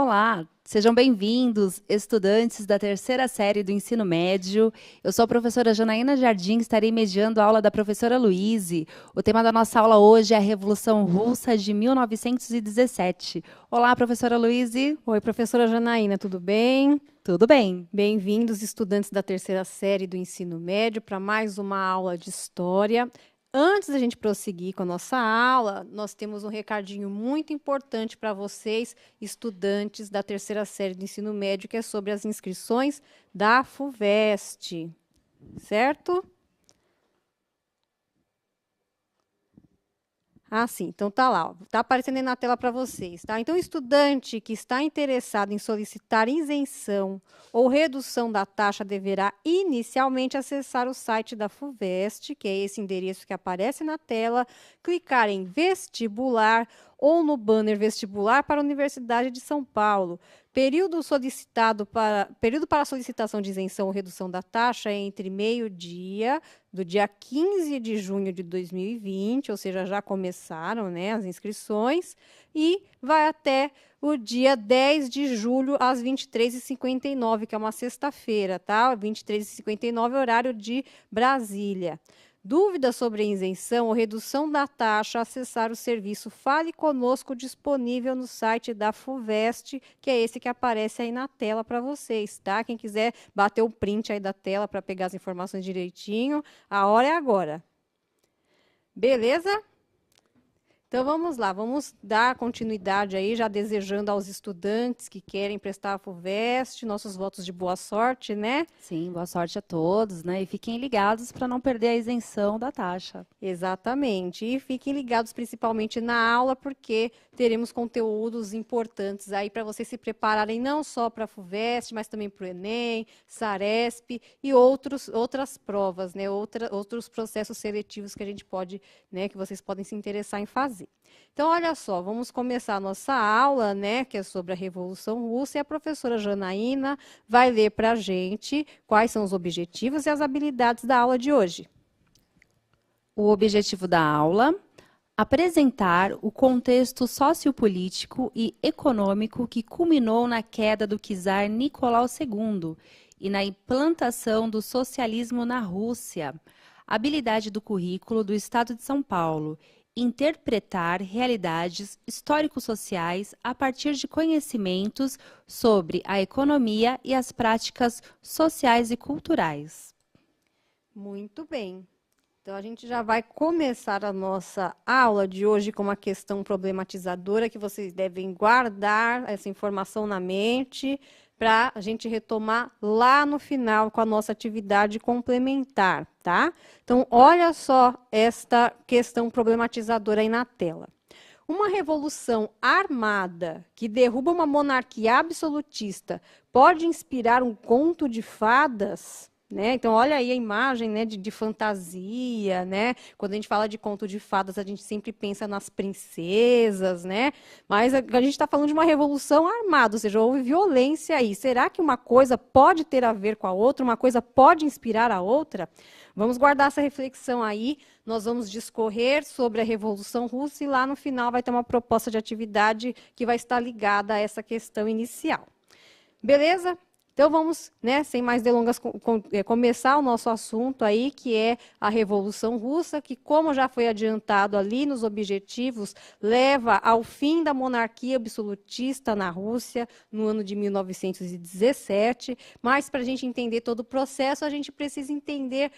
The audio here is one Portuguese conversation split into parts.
Olá, sejam bem-vindos, estudantes da terceira série do ensino médio. Eu sou a professora Janaína Jardim, estarei mediando a aula da professora Luíse. O tema da nossa aula hoje é a Revolução Russa de 1917. Olá, professora Luíse. Oi, professora Janaína, tudo bem? Tudo bem? Bem-vindos, estudantes da terceira série do ensino médio, para mais uma aula de história. Antes da gente prosseguir com a nossa aula, nós temos um recadinho muito importante para vocês, estudantes da terceira série do ensino médio, que é sobre as inscrições da FUVEST, certo? Ah, sim. Então tá lá, está aparecendo aí na tela para vocês, tá? Então, o estudante que está interessado em solicitar isenção ou redução da taxa deverá inicialmente acessar o site da FUVEST, que é esse endereço que aparece na tela, clicar em vestibular ou no banner vestibular para a Universidade de São Paulo. Período para solicitação de isenção ou redução da taxa é entre meio-dia do dia 15 de junho de 2020, ou seja, já começaram, né, as inscrições, e vai até o dia 10 de julho, às 23h59, que é uma sexta-feira, tá? 23h59, horário de Brasília. Dúvidas sobre a isenção ou redução da taxa, acessar o serviço Fale Conosco, disponível no site da FUVEST, que é esse que aparece aí na tela para vocês, tá? Quem quiser bater o print aí da tela para pegar as informações direitinho, a hora é agora. Beleza? Então, vamos lá, vamos dar continuidade aí, já desejando aos estudantes que querem prestar a FUVEST, nossos votos de boa sorte, né? Sim, boa sorte a todos, né? E fiquem ligados para não perder a isenção da taxa. Exatamente. E fiquem ligados principalmente na aula, porque teremos conteúdos importantes aí para vocês se prepararem não só para a FUVEST, mas também para o Enem, Saresp e outras provas, né? Outros processos seletivos que a gente pode, né, que vocês podem se interessar em fazer. Então, olha só, vamos começar a nossa aula, né, que é sobre a Revolução Russa, e a professora Janaína vai ler para a gente quais são os objetivos e as habilidades da aula de hoje. O objetivo da aula: apresentar o contexto sociopolítico e econômico que culminou na queda do czar Nicolau II e na implantação do socialismo na Rússia. Habilidade do currículo do Estado de São Paulo: interpretar realidades histórico-sociais a partir de conhecimentos sobre a economia e as práticas sociais e culturais. Muito bem. Então, a gente já vai começar a nossa aula de hoje com uma questão problematizadora que vocês devem guardar essa informação na mente para a gente retomar lá no final com a nossa atividade complementar, tá? Então, olha só esta questão problematizadora aí na tela. Uma revolução armada que derruba uma monarquia absolutista pode inspirar um conto de fadas? Né? Então, olha aí a imagem, né, de fantasia, né? Quando a gente fala de conto de fadas, a gente sempre pensa nas princesas, né? Mas a gente está falando de uma revolução armada, ou seja, houve violência aí. Será que uma coisa pode ter a ver com a outra? Uma coisa pode inspirar a outra? Vamos guardar essa reflexão aí. Nós vamos discorrer sobre a Revolução Russa e lá no final vai ter uma proposta de atividade que vai estar ligada a essa questão inicial. Beleza? Então, vamos, né, sem mais delongas, começar o nosso assunto aí, que é a Revolução Russa, que, como já foi adiantado ali nos objetivos, leva ao fim da monarquia absolutista na Rússia, no ano de 1917. Mas, para a gente entender todo o processo, a gente precisa entender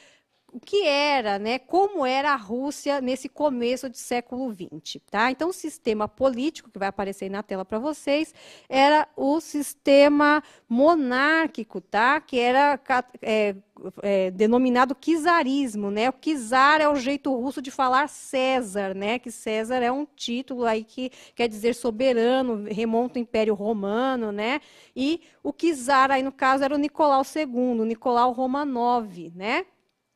o que era, né, como era a Rússia nesse começo do século XX. Tá? Então, o sistema político, que vai aparecer aí na tela para vocês, era o sistema monárquico, tá? Que era denominado czarismo. Né? O czar é o jeito russo de falar César, né? Que César é um título aí que quer dizer soberano, remonta ao Império Romano, né? E o czar aí, no caso, era o Nicolau II, Nicolau Romanov, né?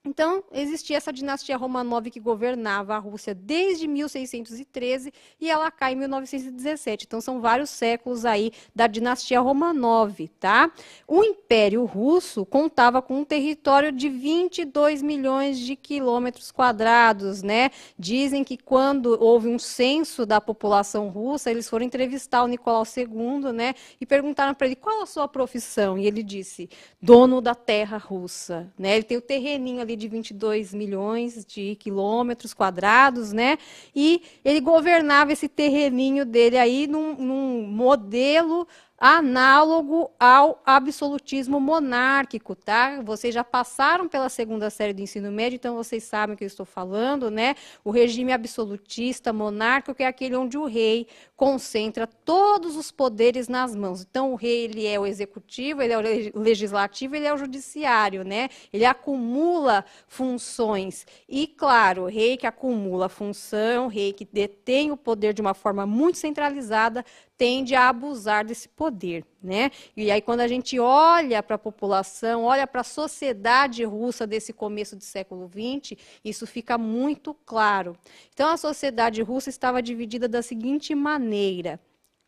Então, existia essa dinastia Romanov que governava a Rússia desde 1613 e ela cai em 1917. Então, são vários séculos aí da dinastia Romanov, tá? O Império Russo contava com um território de 22 milhões de quilômetros quadrados, né? Dizem que quando houve um censo da população russa, eles foram entrevistar o Nicolau II, né? E perguntaram para ele qual a sua profissão. E ele disse, dono da terra russa, né? Ele tem o terreninho ali de 22 milhões de quilômetros quadrados, né? E ele governava esse terreninho dele aí num modelo análogo ao absolutismo monárquico, tá? Vocês já passaram pela segunda série do ensino médio, então vocês sabem o que eu estou falando, né? O regime absolutista monárquico é aquele onde o rei concentra todos os poderes nas mãos. Então, o rei, ele é o executivo, ele é o legislativo, ele é o judiciário, né? Ele acumula funções. E, claro, o rei que acumula função, o rei que detém o poder de uma forma muito centralizada, tende a abusar desse poder, né? E aí, quando a gente olha para a população, olha para a sociedade russa desse começo do século XX, isso fica muito claro. Então, a sociedade russa estava dividida da seguinte maneira.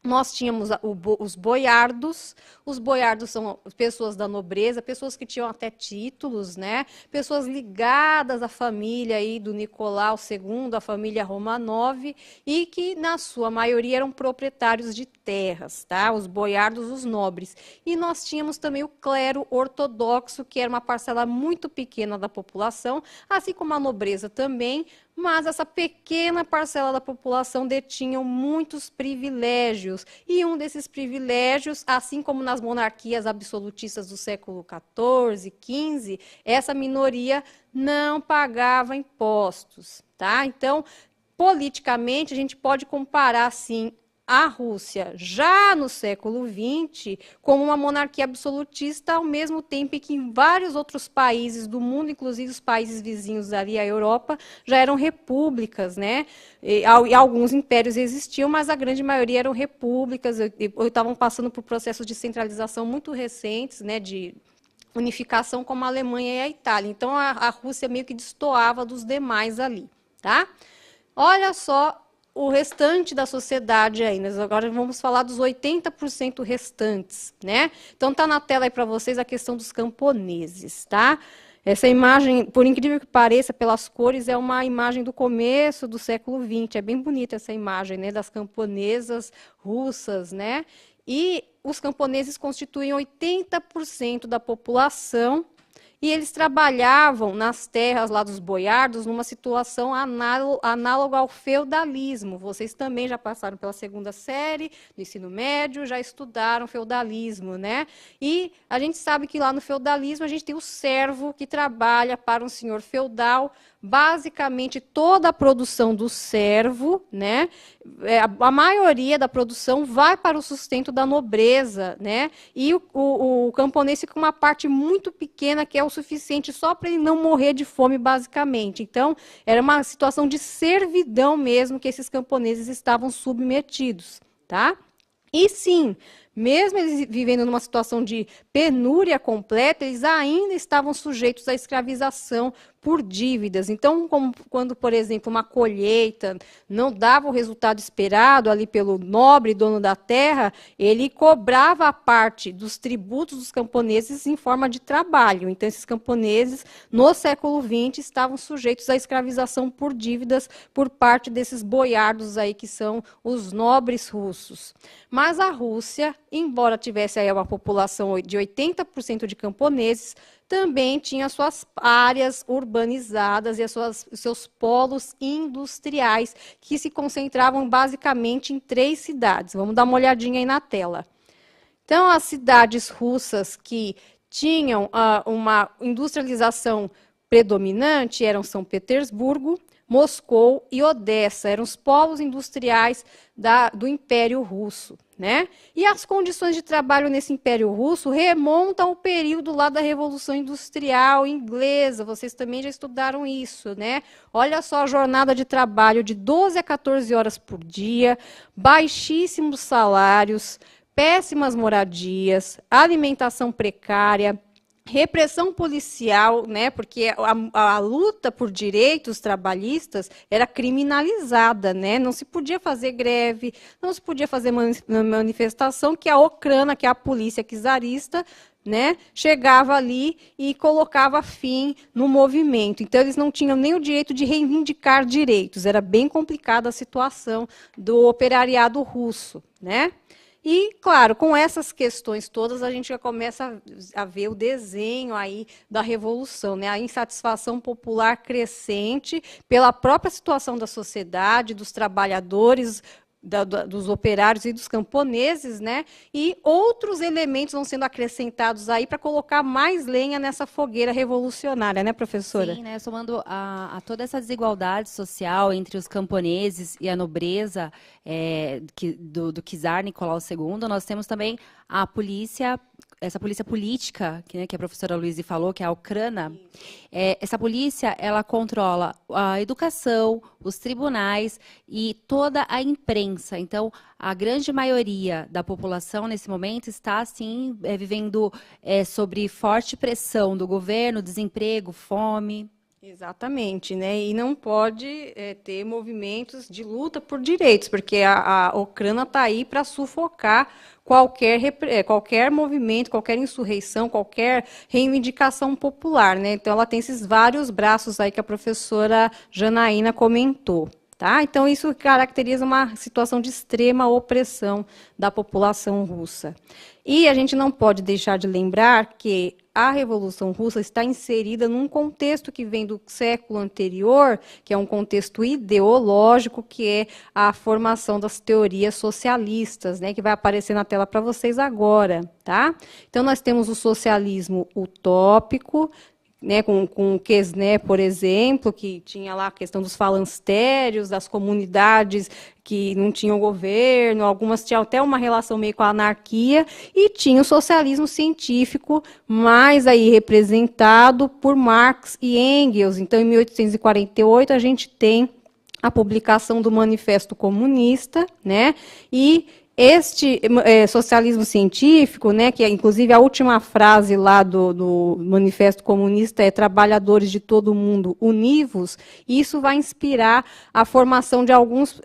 Nós tínhamos os boiardos são pessoas da nobreza, pessoas que tinham até títulos, né? Pessoas ligadas à família aí do Nicolau II, a família Romanov, e que, na sua maioria, eram proprietários de terras, tá? Os boiardos, os nobres. E nós tínhamos também o clero ortodoxo, que era uma parcela muito pequena da população, assim como a nobreza também, mas essa pequena parcela da população detinham muitos privilégios. E um desses privilégios, assim como nas monarquias absolutistas do século XIV, XV, essa minoria não pagava impostos, tá? Então, politicamente, a gente pode comparar, sim, a Rússia, já no século XX, como uma monarquia absolutista, ao mesmo tempo que em vários outros países do mundo, inclusive os países vizinhos ali, a Europa, já eram repúblicas, né? E alguns impérios existiam, mas a grande maioria eram repúblicas, ou estavam passando por processos de centralização muito recentes, né, de unificação, como a Alemanha e a Itália. Então, a Rússia meio que destoava dos demais ali, tá? Olha só o restante da sociedade aí. Nós agora vamos falar dos 80% restantes, né? Então, está na tela aí para vocês a questão dos camponeses, tá? Essa imagem, por incrível que pareça, pelas cores, é uma imagem do começo do século XX. É bem bonita essa imagem, né, das camponesas russas, né? E os camponeses constituem 80% da população. E eles trabalhavam nas terras lá dos boiardos numa situação análoga ao feudalismo. Vocês também já passaram pela segunda série do ensino médio, já estudaram feudalismo, né? E a gente sabe que lá no feudalismo a gente tem o servo que trabalha para um senhor feudal. Basicamente, toda a produção do servo, né? A maioria da produção vai para o sustento da nobreza, né? E o camponês fica com uma parte muito pequena que é o suficiente só para ele não morrer de fome, basicamente. Então, era uma situação de servidão mesmo que esses camponeses estavam submetidos, tá? E sim, mesmo eles vivendo numa situação de penúria completa, eles ainda estavam sujeitos à escravização por dívidas. Então, quando, por exemplo, uma colheita não dava o resultado esperado ali pelo nobre dono da terra, ele cobrava a parte dos tributos dos camponeses em forma de trabalho. Então, esses camponeses, no século XX, estavam sujeitos à escravização por dívidas por parte desses boiardos aí, que são os nobres russos. Mas a Rússia, embora tivesse aí uma população de 80% de camponeses, também tinha suas áreas urbanizadas e os seus polos industriais, que se concentravam basicamente em 3 cidades. Vamos dar uma olhadinha aí na tela. Então, as cidades russas que tinham uma industrialização predominante eram São Petersburgo, Moscou e Odessa, eram os polos industriais do Império Russo, né? E as condições de trabalho nesse Império Russo remontam ao período lá da Revolução Industrial Inglesa, vocês também já estudaram isso, né? Olha só a jornada de trabalho de 12 a 14 horas por dia, baixíssimos salários, péssimas moradias, alimentação precária, repressão policial, né, porque a luta por direitos trabalhistas era criminalizada, né, não se podia fazer greve, não se podia fazer manifestação, que a Ocrana, que é a polícia czarista, né, chegava ali e colocava fim no movimento. Então, eles não tinham nem o direito de reivindicar direitos, era bem complicada a situação do operariado russo, né. E, claro, com essas questões todas, a gente já começa a ver o desenho aí da revolução, né? A insatisfação popular crescente pela própria situação da sociedade, dos trabalhadores, dos operários e dos camponeses, né? E outros elementos vão sendo acrescentados aí para colocar mais lenha nessa fogueira revolucionária, né, professora? Sim, né, somando a toda essa desigualdade social entre os camponeses e a nobreza do czar Nicolau II, nós temos também a polícia, essa polícia política, que a professora Luísa falou, que é a Ucrânia. Essa polícia, ela controla a educação, os tribunais e toda a imprensa. Então, a grande maioria da população, nesse momento, está, assim, vivendo sob forte pressão do governo, desemprego, fome. Exatamente, né? E não pode ter movimentos de luta por direitos, porque a Ucrânia está aí para sufocar qualquer movimento, qualquer insurreição, qualquer reivindicação popular, né? Então, ela tem esses vários braços aí que a professora Janaína comentou. Tá? Então, isso caracteriza uma situação de extrema opressão da população russa. E a gente não pode deixar de lembrar que a Revolução Russa está inserida num contexto que vem do século anterior, que é um contexto ideológico, que é a formação das teorias socialistas, né, que vai aparecer na tela para vocês agora. Tá? Então, nós temos o socialismo utópico, né, com Quesnay, por exemplo, que tinha lá a questão dos falancérios, das comunidades que não tinham governo, algumas tinham até uma relação meio com a anarquia, e tinha o socialismo científico, mais aí representado por Marx e Engels. Então, em 1848, a gente tem a publicação do Manifesto Comunista, né, e este socialismo científico, né, que é inclusive a última frase lá do Manifesto Comunista é trabalhadores de todo o mundo univos, isso vai inspirar a formação de alguns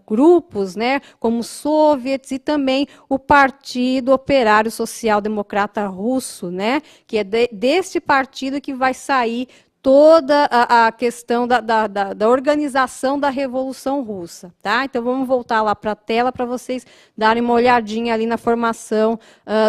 grupos, né, como soviets e também o Partido Operário Social Democrata Russo, né, que é deste partido que vai sair toda a questão da organização da Revolução Russa. Tá? Então, vamos voltar lá para a tela para vocês darem uma olhadinha ali na formação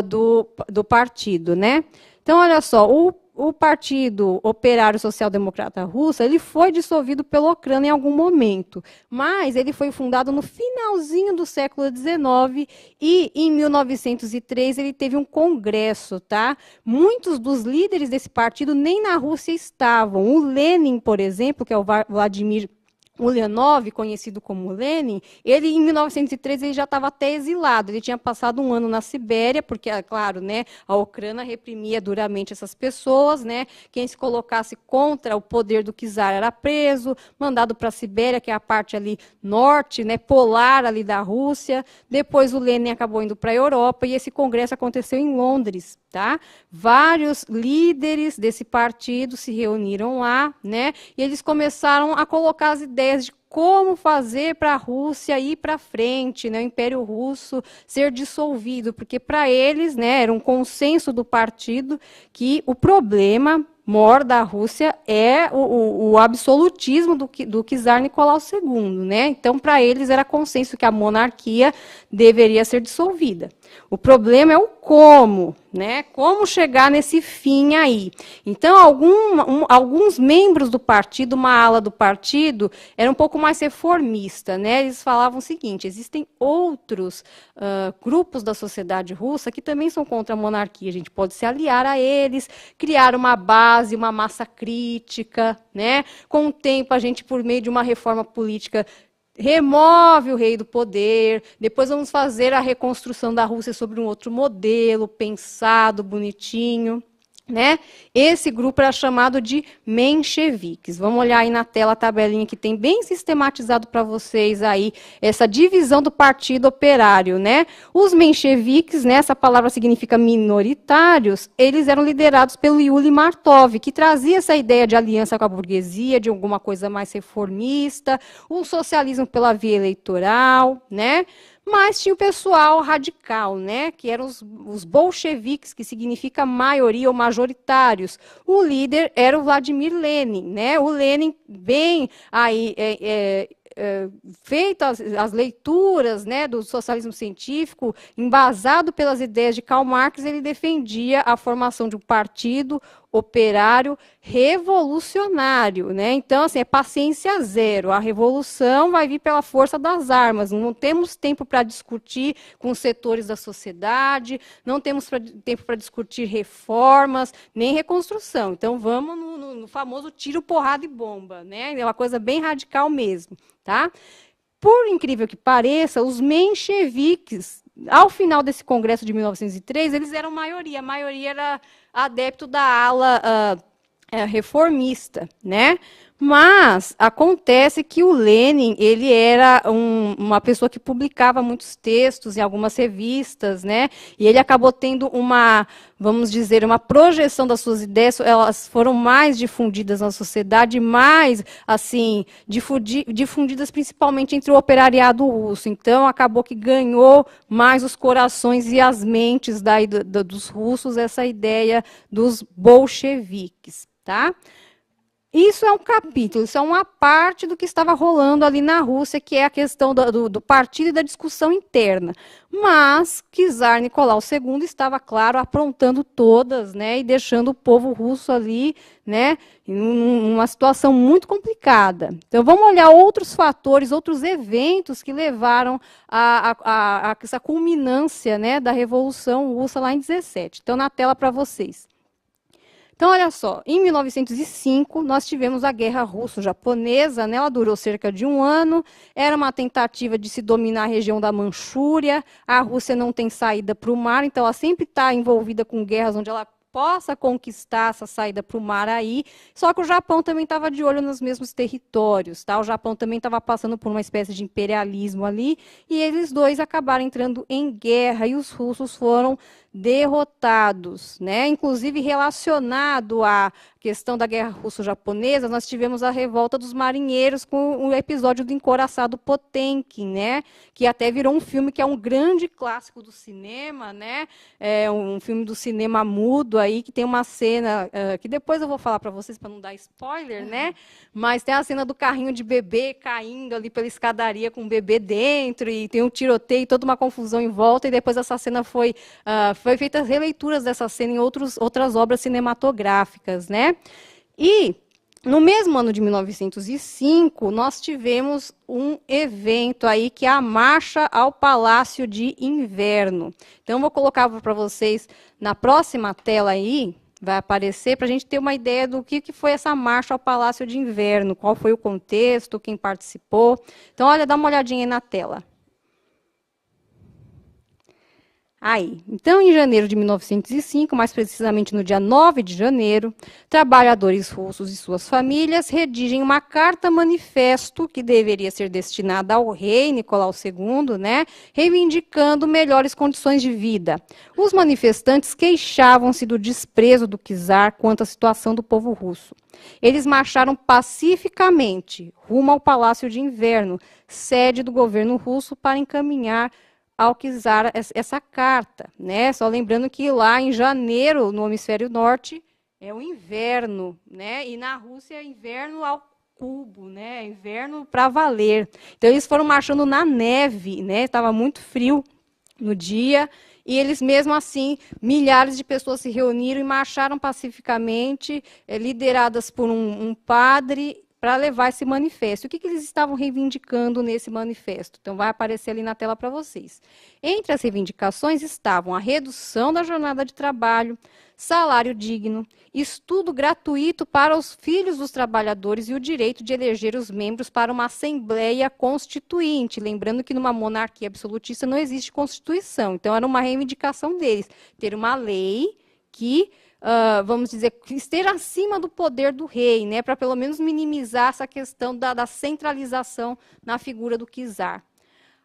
do partido. Né? Então, olha só, o Partido Operário Social Democrata Russo, ele foi dissolvido pela Ucrânia em algum momento, mas ele foi fundado no finalzinho do século XIX e, em 1903, ele teve um congresso. Tá? Muitos dos líderes desse partido nem na Rússia estavam. O Lenin, por exemplo, que é o Vladimir Ulyanov, conhecido como Lenin, ele em 1903 ele já estava até exilado. Ele tinha passado um ano na Sibéria, porque, claro, né, a Ucrânia reprimia duramente essas pessoas, né? Quem se colocasse contra o poder do czar era preso, mandado para a Sibéria, que é a parte ali norte, né, polar ali da Rússia. Depois o Lenin acabou indo para a Europa e esse congresso aconteceu em Londres. Tá? Vários líderes desse partido se reuniram lá, né? E eles começaram a colocar as ideias de como fazer para a Rússia ir para frente, né, o Império Russo ser dissolvido, porque para eles, né, era um consenso do partido que o problema maior da Rússia é o absolutismo do czar Nicolau II, né? Então, para eles era consenso que a monarquia deveria ser dissolvida. O problema é o como, né? Como chegar nesse fim aí. Então, alguns membros do partido, uma ala do partido, era um pouco mais reformista, né? Eles falavam o seguinte: existem outros grupos da sociedade russa que também são contra a monarquia. A gente pode se aliar a eles, criar uma base, uma massa crítica, né? Com o tempo, a gente, por meio de uma reforma política, remove o rei do poder, depois vamos fazer a reconstrução da Rússia sobre um outro modelo, pensado, bonitinho. né? Esse grupo era chamado de mencheviques. Vamos olhar aí na tela a tabelinha que tem bem sistematizado para vocês aí essa divisão do Partido Operário, né? Os mencheviques, né, essa palavra significa minoritários, eles eram liderados pelo Yuli Martov, que trazia essa ideia de aliança com a burguesia, de alguma coisa mais reformista, um socialismo pela via eleitoral, né? Mas tinha o pessoal radical, né, que eram os bolcheviques, que significa maioria ou majoritários. O líder era o Vladimir Lenin, né? O Lenin, bem aí, feitas as leituras, né, do socialismo científico, embasado pelas ideias de Karl Marx, ele defendia a formação de um partido operário revolucionário, né? Então, assim, é paciência zero. A revolução vai vir pela força das armas. Não temos tempo para discutir com os setores da sociedade, não temos tempo para discutir reformas, nem reconstrução. Então, vamos no famoso tiro, porrada e bomba, né? É uma coisa bem radical mesmo, tá? Por incrível que pareça, os mencheviques, ao final desse congresso de 1903, eles eram maioria. A maioria era adepto da ala reformista, né? Mas acontece que o Lenin, ele era uma pessoa que publicava muitos textos em algumas revistas, né? E ele acabou tendo uma, vamos dizer, uma projeção das suas ideias, elas foram mais difundidas na sociedade, mais, assim, difundidas principalmente entre o operariado russo. Então, acabou que ganhou mais os corações e as mentes dos russos essa ideia dos bolcheviques, tá? Isso é um capítulo, isso é uma parte do que estava rolando ali na Rússia, que é a questão do partido e da discussão interna. Mas Czar Nicolau II estava, claro, aprontando todas, né, e deixando o povo russo ali, né, em uma situação muito complicada. Então, vamos olhar outros fatores, outros eventos que levaram a essa culminância, né, da Revolução Russa lá em 17. Então, na tela para vocês. Então, olha só, em 1905, nós tivemos a Guerra Russo-Japonesa, né? Ela durou cerca de 1 ano, era uma tentativa de se dominar a região da Manchúria, a Rússia não tem saída para o mar, então ela sempre está envolvida com guerras onde ela possa conquistar essa saída para o mar aí, só que o Japão também estava de olho nos mesmos territórios, tá? O Japão também estava passando por uma espécie de imperialismo ali, e eles dois acabaram entrando em guerra, e os russos foram derrotados, né? Inclusive relacionado à questão da Guerra Russo-Japonesa, nós tivemos a revolta dos marinheiros com o episódio do encouraçado Potemkin, né? Que até virou um filme que é um grande clássico do cinema, né? É um filme do cinema mudo aí que tem uma cena que depois eu vou falar para vocês para não dar spoiler, né? Mas tem a cena do carrinho de bebê caindo ali pela escadaria com o bebê dentro e tem um tiroteio, toda uma confusão em volta, e depois essa cena foi feitas releituras dessa cena em outras obras cinematográficas, né? E no mesmo ano de 1905, nós tivemos um evento aí que é a Marcha ao Palácio de Inverno. Então, vou colocar para vocês na próxima tela aí, vai aparecer, para a gente ter uma ideia do que foi essa Marcha ao Palácio de Inverno, qual foi o contexto, quem participou. Então, olha, dá uma olhadinha aí na tela. Aí, então, em janeiro de 1905, mais precisamente no dia 9 de janeiro, trabalhadores russos e suas famílias redigem uma carta-manifesto que deveria ser destinada ao rei Nicolau II, né, reivindicando melhores condições de vida. Os manifestantes queixavam-se do desprezo do czar quanto à situação do povo russo. Eles marcharam pacificamente rumo ao Palácio de Inverno, sede do governo russo, para encaminhar ao czar essa carta, né? Só lembrando que lá em janeiro, no hemisfério norte, é o inverno, né? E na Rússia é inverno ao cubo, né? Inverno para valer. Então eles foram marchando na neve, né? Estava muito frio no dia, e eles mesmo assim, milhares de pessoas se reuniram e marcharam pacificamente, lideradas por um padre, para levar esse manifesto. O que eles estavam reivindicando nesse manifesto? Então, vai aparecer ali na tela para vocês. Entre as reivindicações estavam a redução da jornada de trabalho, salário digno, estudo gratuito para os filhos dos trabalhadores e o direito de eleger os membros para uma Assembleia Constituinte. Lembrando que numa monarquia absolutista não existe Constituição. Então, era uma reivindicação deles, ter uma lei que vamos dizer, que esteja acima do poder do rei, né, para pelo menos minimizar essa questão da centralização na figura do czar.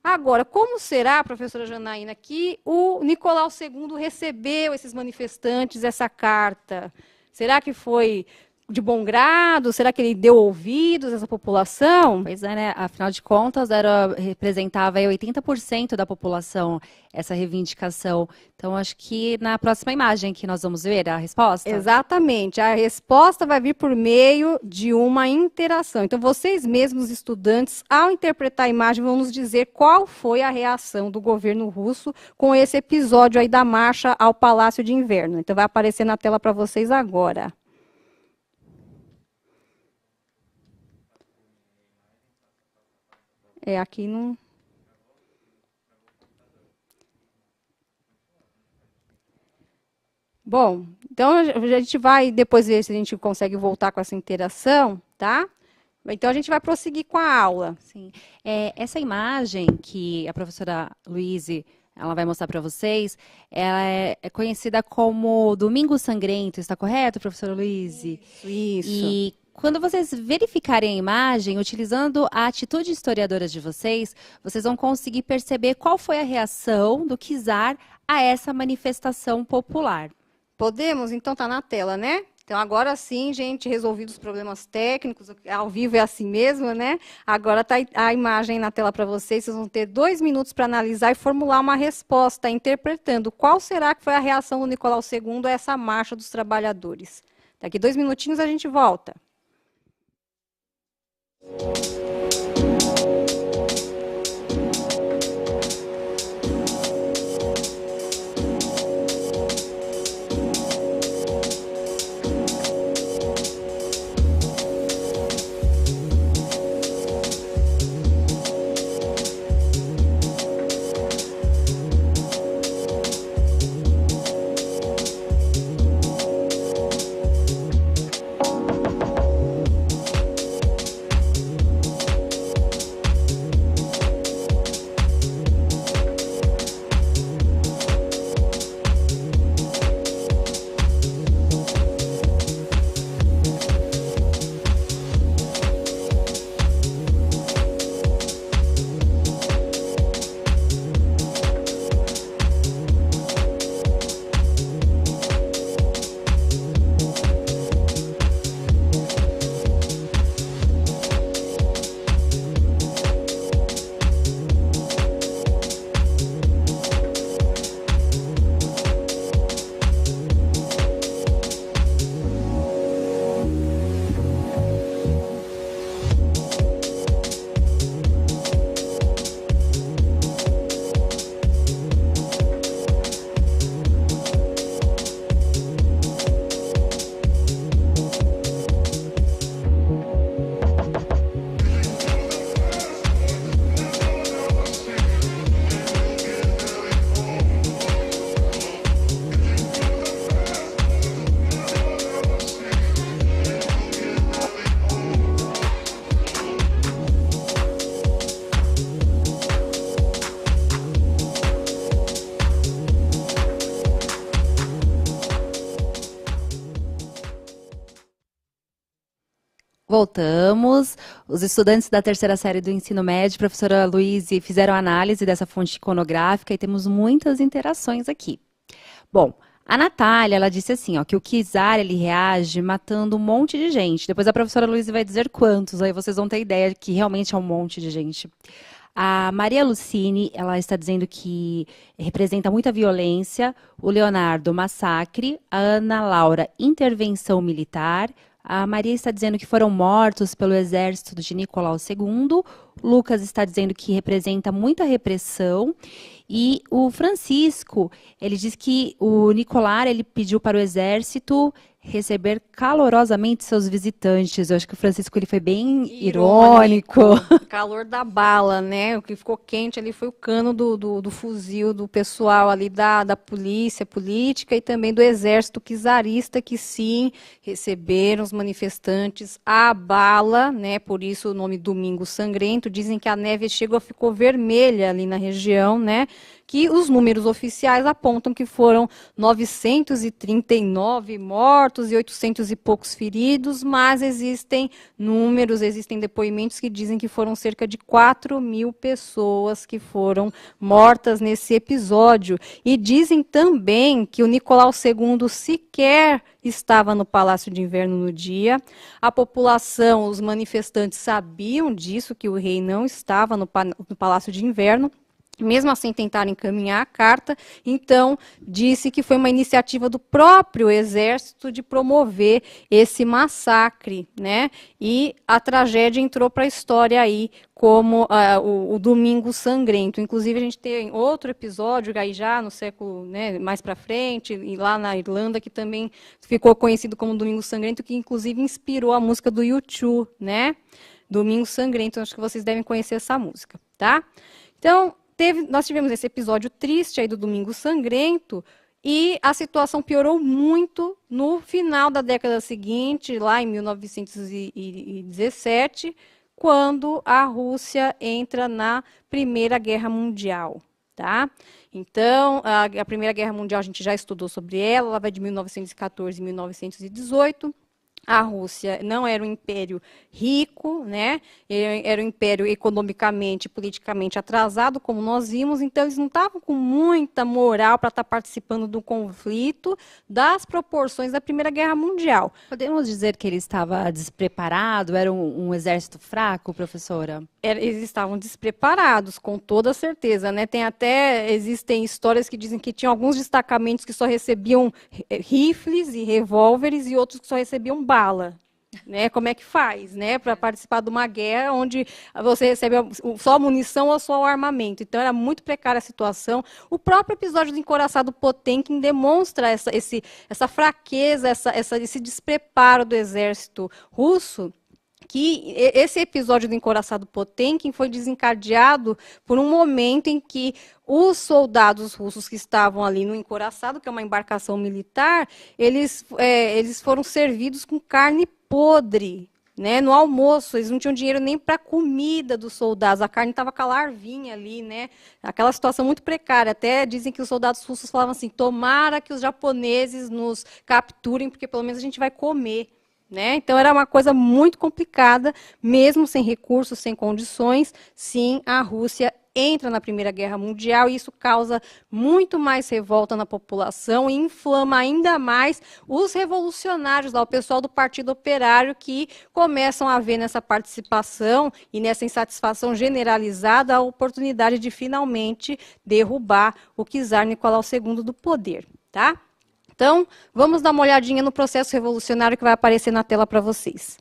Agora, como será, professora Janaína, que o Nicolau II recebeu esses manifestantes, essa carta? Será que foi de bom grado? Será que ele deu ouvidos a essa população? Pois é, né? Afinal de contas, representava aí 80% da população essa reivindicação. Então, acho que na próxima imagem que nós vamos ver a resposta. Exatamente. A resposta vai vir por meio de uma interação. Então, vocês mesmos, estudantes, ao interpretar a imagem, vão nos dizer qual foi a reação do governo russo com esse episódio aí da marcha ao Palácio de Inverno. Então, vai aparecer na tela para vocês agora. Aqui não... Bom, então a gente vai depois ver se a gente consegue voltar com essa interação, tá? Então a gente vai prosseguir com a aula. Sim. Essa imagem que a professora Luíse ela vai mostrar para vocês, ela é conhecida como Domingo Sangrento, está correto, professora Luíse? Isso. E quando vocês verificarem a imagem, utilizando a atitude historiadora de vocês, vocês vão conseguir perceber qual foi a reação do czar a essa manifestação popular. Podemos? Então tá na tela, né? Então agora sim, gente, resolvidos os problemas técnicos, ao vivo é assim mesmo, né? Agora tá a imagem na tela para vocês, vocês vão ter 2 minutos para analisar e formular uma resposta, interpretando qual será que foi a reação do Nicolau II a essa marcha dos trabalhadores. Daqui 2 minutinhos a gente volta. Voltamos. Os estudantes da terceira série do ensino médio, professora Luíse, fizeram análise dessa fonte iconográfica e temos muitas interações aqui. Bom, a Natália, ela disse assim, ó, que o czar, ele reage matando um monte de gente. Depois a professora Luíse vai dizer quantos, aí vocês vão ter ideia que realmente é um monte de gente. A Maria Lucine, ela está dizendo que representa muita violência. O Leonardo, massacre. A Ana Laura, intervenção militar. A Maria está dizendo que foram mortos pelo exército de Nicolau II. O Lucas está dizendo que representa muita repressão. E o Francisco, ele diz que o Nicolau, ele pediu para o exército receber calorosamente seus visitantes. Eu acho que o Francisco ele foi bem irônico. Calor da bala, né? O que ficou quente ali foi o cano do fuzil do pessoal ali da polícia política e também do exército czarista, que sim, receberam os manifestantes à bala, né? Por isso o nome Domingo Sangrento. Dizem que a neve ficou vermelha ali na região, né? que os números oficiais apontam que foram 939 mortos e 800 e poucos feridos, mas existem números, existem depoimentos que dizem que foram cerca de 4.000 pessoas que foram mortas nesse episódio. E dizem também que o Nicolau II sequer estava no Palácio de Inverno no dia. A população, os manifestantes sabiam disso, que o rei não estava no Palácio de Inverno. Mesmo assim, tentaram encaminhar a carta, então disse que foi uma iniciativa do próprio exército de promover esse massacre, né? E a tragédia entrou para a história aí como o Domingo Sangrento. Inclusive, a gente tem outro episódio aí já no século, né, mais para frente, e lá na Irlanda, que também ficou conhecido como Domingo Sangrento, que inclusive inspirou a música do U2, né? Domingo Sangrento, acho que vocês devem conhecer essa música, tá? Então, nós tivemos esse episódio triste aí do Domingo Sangrento e a situação piorou muito no final da década seguinte, lá em 1917, quando a Rússia entra na Primeira Guerra Mundial. Tá? Então, a Primeira Guerra Mundial a gente já estudou sobre ela vai de 1914 a 1918. A Rússia não era um império rico, né? Era um império economicamente, politicamente atrasado, como nós vimos, então eles não estavam com muita moral para estar participando do conflito das proporções da Primeira Guerra Mundial. Podemos dizer que ele estava despreparado? Era um exército fraco, professora? Eles estavam despreparados, com toda certeza, né? Existem histórias que dizem que tinha alguns destacamentos que só recebiam rifles e revólveres e outros que só recebiam bala. Né? Como é que faz, né, para participar de uma guerra onde você recebe só munição ou só o armamento? Então era muito precária a situação. O próprio episódio do Encouraçado Potemkin demonstra essa fraqueza, esse despreparo do exército russo. Que esse episódio do Encouraçado Potemkin foi desencadeado por um momento em que os soldados russos que estavam ali no Encouraçado, que é uma embarcação militar, eles foram servidos com carne podre, né, no almoço. Eles não tinham dinheiro nem para a comida dos soldados, a carne estava com a larvinha ali, né, aquela situação muito precária. Até dizem que os soldados russos falavam assim, tomara que os japoneses nos capturem, porque pelo menos a gente vai comer. Né? Então, era uma coisa muito complicada, mesmo sem recursos, sem condições. Sim, a Rússia entra na Primeira Guerra Mundial e isso causa muito mais revolta na população e inflama ainda mais os revolucionários, lá, o pessoal do Partido Operário, que começam a ver nessa participação e nessa insatisfação generalizada a oportunidade de finalmente derrubar o czar Nicolau II do poder. Tá? Então, vamos dar uma olhadinha no processo revolucionário que vai aparecer na tela para vocês.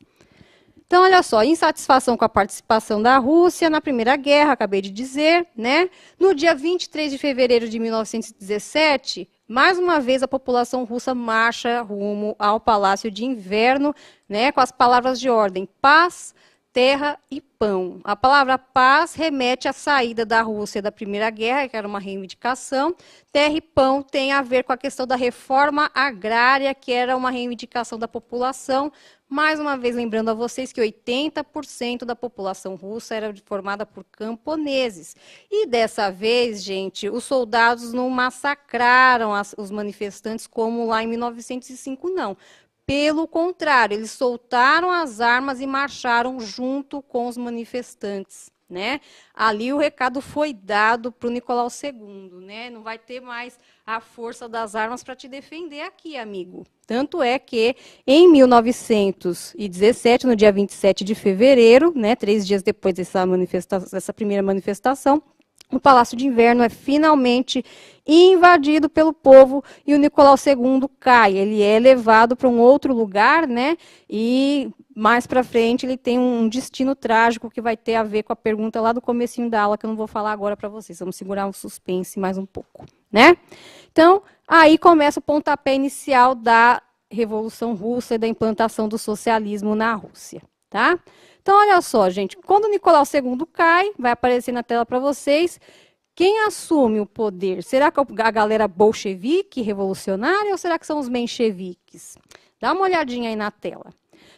Então, olha só, insatisfação com a participação da Rússia na Primeira Guerra, acabei de dizer, né? No dia 23 de fevereiro de 1917, mais uma vez a população russa marcha rumo ao Palácio de Inverno, né, com as palavras de ordem: paz, terra e pão. A palavra paz remete à saída da Rússia da Primeira Guerra, que era uma reivindicação. Terra e pão tem a ver com a questão da reforma agrária, que era uma reivindicação da população. Mais uma vez, lembrando a vocês que 80% da população russa era formada por camponeses. E dessa vez, gente, os soldados não massacraram os manifestantes como lá em 1905, não. Pelo contrário, eles soltaram as armas e marcharam junto com os manifestantes. Né? Ali o recado foi dado para o Nicolau II, né? Não vai ter mais a força das armas para te defender aqui, amigo. Tanto é que, em 1917, no dia 27 de fevereiro, né, 3 dias depois dessa primeira manifestação, o Palácio de Inverno é finalmente invadido pelo povo e o Nicolau II cai. Ele é levado para um outro lugar, né? E mais para frente ele tem um destino trágico que vai ter a ver com a pergunta lá do comecinho da aula, que eu não vou falar agora para vocês. Vamos segurar um suspense mais um pouco, né? Então, aí começa o pontapé inicial da Revolução Russa e da implantação do socialismo na Rússia, tá? Então, olha só, gente, quando o Nicolau II cai, vai aparecer na tela para vocês, quem assume o poder? Será que a galera bolchevique, revolucionária, ou será que são os mencheviques? Dá uma olhadinha aí na tela.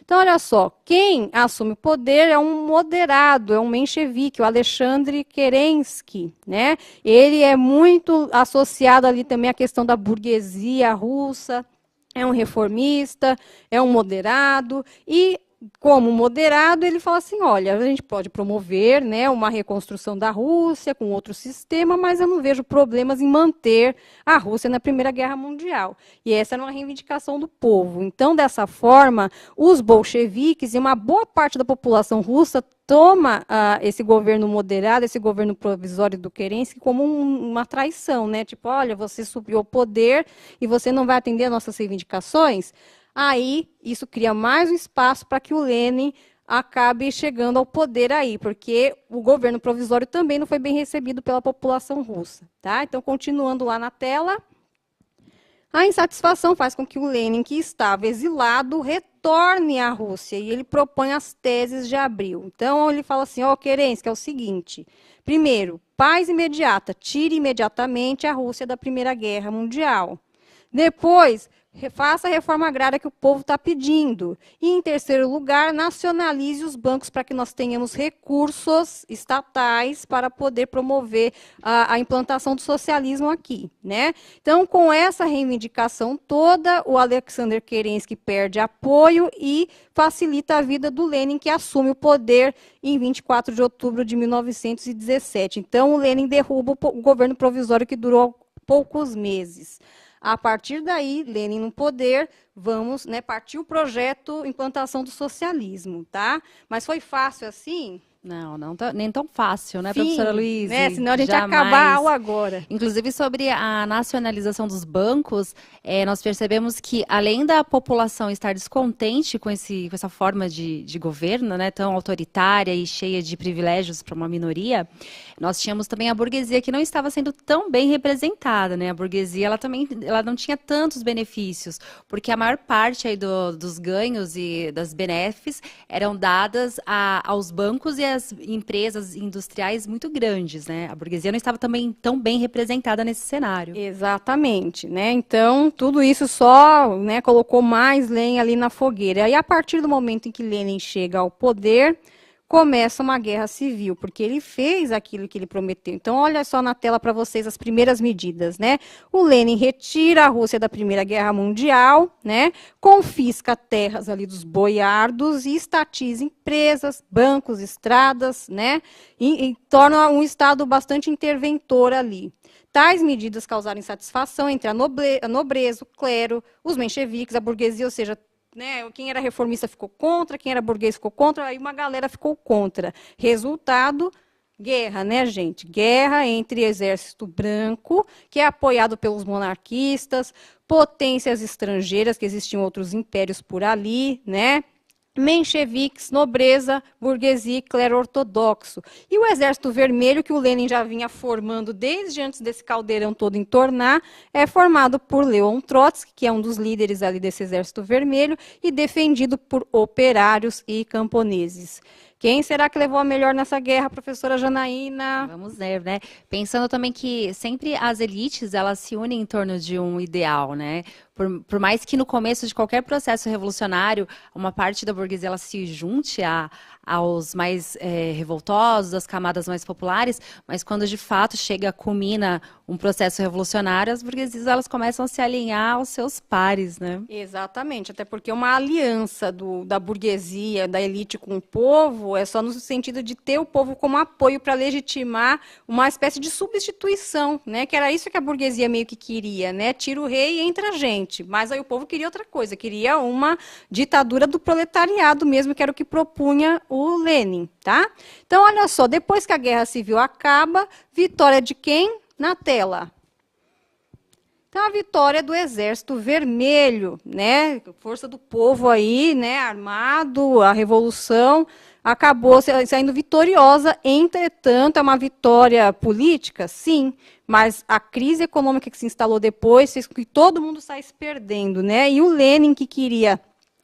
Então, olha só, quem assume o poder é um moderado, é um menchevique, o Alexandre Kerensky, né? Ele é muito associado ali também à questão da burguesia russa, é um reformista, é um moderado, e como moderado, ele fala assim, olha, a gente pode promover, né, uma reconstrução da Rússia com outro sistema, mas eu não vejo problemas em manter a Rússia na Primeira Guerra Mundial. E essa era uma reivindicação do povo. Então, dessa forma, os bolcheviques e uma boa parte da população russa toma esse governo moderado, esse governo provisório do Kerensky como uma traição, né? Tipo, olha, você subiu ao poder e você não vai atender às nossas reivindicações. Aí, isso cria mais um espaço para que o Lenin acabe chegando ao poder aí, porque o governo provisório também não foi bem recebido pela população russa. Tá? Então, continuando lá na tela, a insatisfação faz com que o Lenin, que estava exilado, retorne à Rússia, e ele propõe as teses de Abril. Então, ele fala assim, Kerensky, é o seguinte, primeiro, paz imediata, tire imediatamente a Rússia da Primeira Guerra Mundial. Depois, faça a reforma agrária que o povo está pedindo. E, em terceiro lugar, nacionalize os bancos para que nós tenhamos recursos estatais para poder promover a implantação do socialismo aqui. Né? Então, com essa reivindicação toda, o Alexander Kerensky perde apoio e facilita a vida do Lenin, que assume o poder em 24 de outubro de 1917. Então, o Lenin derruba o governo provisório que durou poucos meses. A partir daí, Lenin no poder, vamos, né, partir o projeto implantação do socialismo, tá? Mas foi fácil assim? Não, nem tão fácil, né, Sim, professora Luiz? Né? Senão a gente ia acabar a aula agora. Inclusive, sobre a nacionalização dos bancos, nós percebemos que, além da população estar descontente com essa forma de governo, né, tão autoritária e cheia de privilégios para uma minoria, nós tínhamos também a burguesia que não estava sendo tão bem representada. Né? A burguesia ela não tinha tantos benefícios, porque a maior parte aí dos ganhos e das benéficas eram dadas aos bancos e às empresas industriais muito grandes. Né? A burguesia não estava também tão bem representada nesse cenário. Exatamente. Né? Então, tudo isso só, né, colocou mais lenha ali na fogueira. E a partir do momento em que Lenin chega ao poder, começa uma guerra civil, porque ele fez aquilo que ele prometeu. Então, olha só na tela para vocês as primeiras medidas, né? O Lenin retira a Rússia da Primeira Guerra Mundial, né? Confisca terras ali dos boiardos e estatiza empresas, bancos, estradas, né? E torna um Estado bastante interventor ali. Tais medidas causaram insatisfação entre a nobreza, o clero, os mencheviques, a burguesia, ou seja, né, quem era reformista ficou contra, quem era burguês ficou contra, aí uma galera ficou contra. Resultado, guerra, né, gente? Guerra entre exército branco, que é apoiado pelos monarquistas, potências estrangeiras, que existiam outros impérios por ali, né? Mencheviques, nobreza, burguesia e clero ortodoxo. E o Exército Vermelho, que o Lenin já vinha formando desde antes desse caldeirão todo entornar, é formado por Leon Trotsky, que é um dos líderes ali desse Exército Vermelho, e defendido por operários e camponeses. Quem será que levou a melhor nessa guerra, professora Janaína? Vamos ver, né? Pensando também que sempre as elites, elas se unem em torno de um ideal, né? Por mais que no começo de qualquer processo revolucionário, uma parte da burguesia ela se junte aos mais revoltosos, às camadas mais populares, mas quando de fato culmina um processo revolucionário, as burguesias elas começam a se alinhar aos seus pares, né? Exatamente, até porque uma aliança da burguesia, da elite com o povo, é só no sentido de ter o povo como apoio para legitimar uma espécie de substituição, né? Que era isso que a burguesia meio que queria, né? Tira o rei e entra a gente. Mas aí o povo queria outra coisa, queria uma ditadura do proletariado mesmo, que era o que propunha o Lenin, tá? Então, olha só, depois que a Guerra Civil acaba, vitória de quem? Na tela. Então, a vitória do Exército Vermelho, né? Força do povo aí, né? Armado, a revolução acabou saindo vitoriosa. Entretanto, é uma vitória política? Sim, mas a crise econômica que se instalou depois fez com que todo mundo saísse perdendo, né? E o Lenin, que queria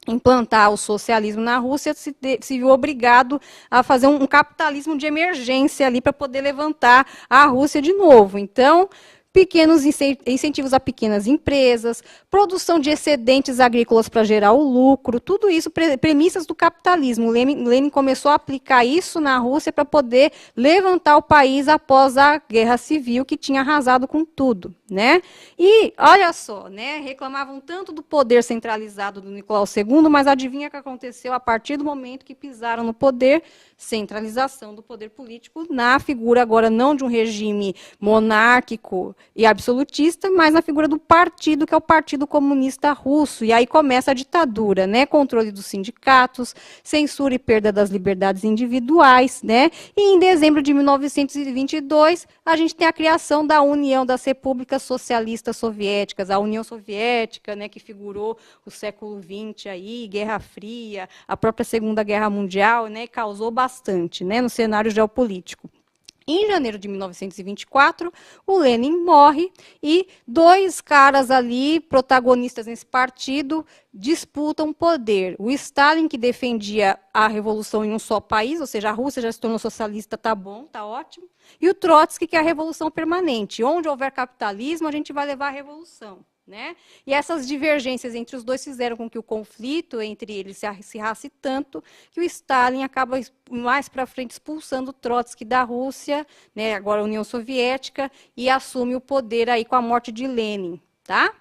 implantar o socialismo na Rússia, se viu obrigado a fazer um capitalismo de emergência ali para poder levantar a Rússia de novo. Então, pequenos incentivos a pequenas empresas, produção de excedentes agrícolas para gerar o lucro, tudo isso premissas do capitalismo. Lenin começou a aplicar isso na Rússia para poder levantar o país após a Guerra Civil, que tinha arrasado com tudo, né? E, olha só, né, reclamavam tanto do poder centralizado do Nicolau II, mas adivinha o que aconteceu a partir do momento que pisaram no poder? Centralização do poder político na figura agora não de um regime monárquico e absolutista, mas na figura do partido, que é o Partido Comunista Russo. E aí começa a ditadura, né? Controle dos sindicatos, censura e perda das liberdades individuais, né? E em dezembro de 1922, a gente tem a criação da União das Repúblicas Socialistas Soviéticas, a União Soviética, né, que figurou o século XX aí, Guerra Fria, a própria Segunda Guerra Mundial, né, causou bastante, né, no cenário geopolítico. Em janeiro de 1924, o Lenin morre e dois caras ali, protagonistas nesse partido, disputam poder. O Stalin, que defendia a revolução em um só país, ou seja, a Rússia já se tornou socialista, tá bom, tá ótimo. E o Trotsky, que é a revolução permanente. Onde houver capitalismo, a gente vai levar a revolução. Né? E essas divergências entre os dois fizeram com que o conflito entre eles se acirrasse tanto que o Stalin acaba mais para frente expulsando o Trotsky da Rússia, né, agora a União Soviética, e assume o poder aí com a morte de Lenin. Tá?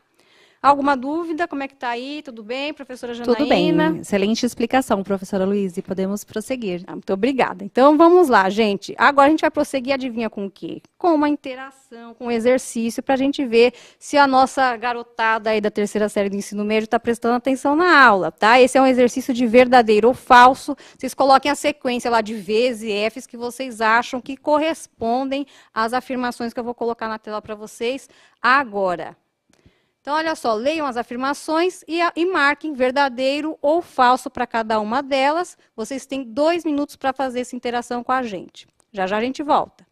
Alguma dúvida? Como é que está aí? Tudo bem, professora Janaína? Tudo bem. Excelente explicação, professora Luísa. Podemos prosseguir. Muito obrigada. Então, vamos lá, gente. Agora a gente vai prosseguir, adivinha com o quê? Com uma interação, com um exercício, para a gente ver se a nossa garotada aí da terceira série do ensino médio está prestando atenção na aula, tá? Esse é um exercício de verdadeiro ou falso. Vocês coloquem a sequência lá de V's e F's que vocês acham que correspondem às afirmações que eu vou colocar na tela para vocês agora. Então, olha só, leiam as afirmações e marquem verdadeiro ou falso para cada uma delas. Vocês têm 2 minutos para fazer essa interação com a gente. Já já a gente volta.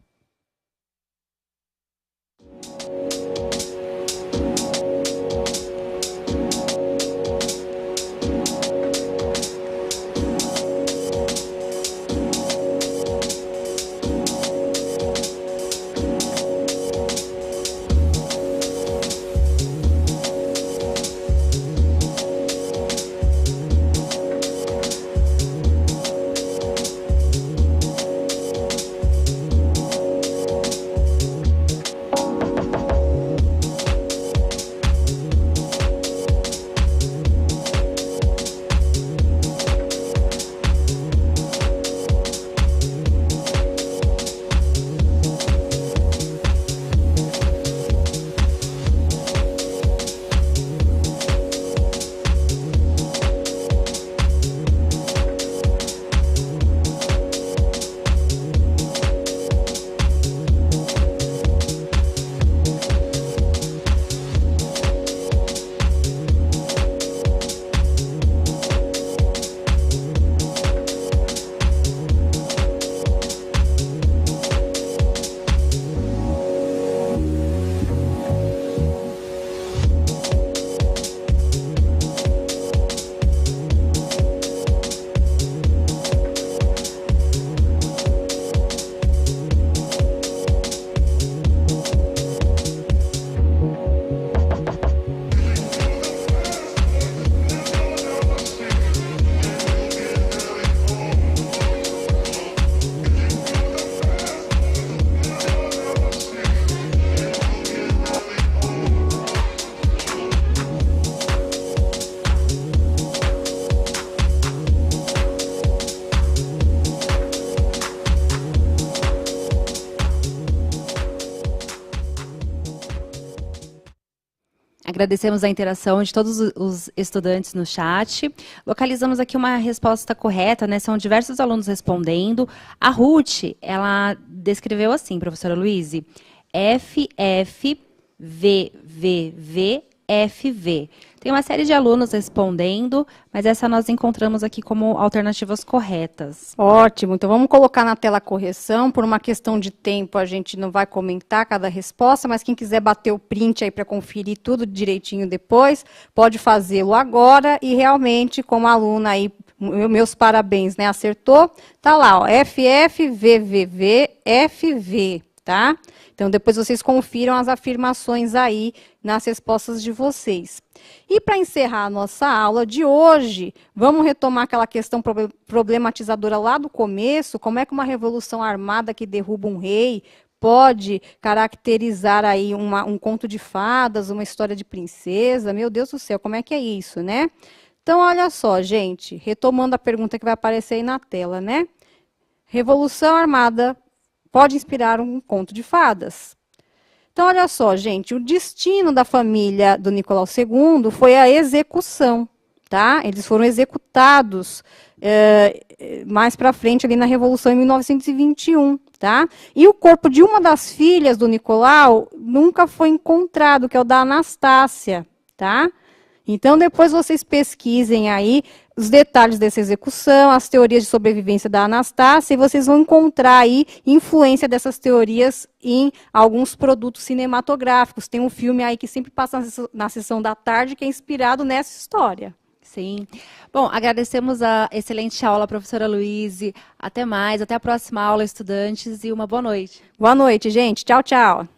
Agradecemos a interação de todos os estudantes no chat. Localizamos aqui uma resposta correta, né? São diversos alunos respondendo. A Ruth, ela descreveu assim, professora Luíse, FFVVVFV. Tem uma série de alunos respondendo, mas essa nós encontramos aqui como alternativas corretas. Ótimo, então vamos colocar na tela a correção. Por uma questão de tempo, a gente não vai comentar cada resposta, mas quem quiser bater o print aí para conferir tudo direitinho depois, pode fazê-lo agora. E realmente, como aluna aí, meus parabéns, né? Acertou. Tá lá, ó, FFVVVFV. tá? Então, depois vocês confiram as afirmações aí nas respostas de vocês. E para encerrar a nossa aula de hoje, vamos retomar aquela questão problematizadora lá do começo, como é que uma revolução armada que derruba um rei pode caracterizar aí um conto de fadas, uma história de princesa. Meu Deus do céu, como é que é isso, né? Então, olha só, gente, retomando a pergunta que vai aparecer aí na tela, né? Revolução armada pode inspirar um conto de fadas. Então, olha só, gente, o destino da família do Nicolau II foi a execução, tá? Eles foram executados mais para frente, ali na Revolução, em 1921, tá? E o corpo de uma das filhas do Nicolau nunca foi encontrado, que é o da Anastácia, tá? Então, depois vocês pesquisem aí os detalhes dessa execução, as teorias de sobrevivência da Anastácia, e vocês vão encontrar aí influência dessas teorias em alguns produtos cinematográficos. Tem um filme aí que sempre passa na sessão da tarde, que é inspirado nessa história. Sim. Bom, agradecemos a excelente aula, professora Luíse. Até mais, até a próxima aula, estudantes, e uma boa noite. Boa noite, gente. Tchau, tchau.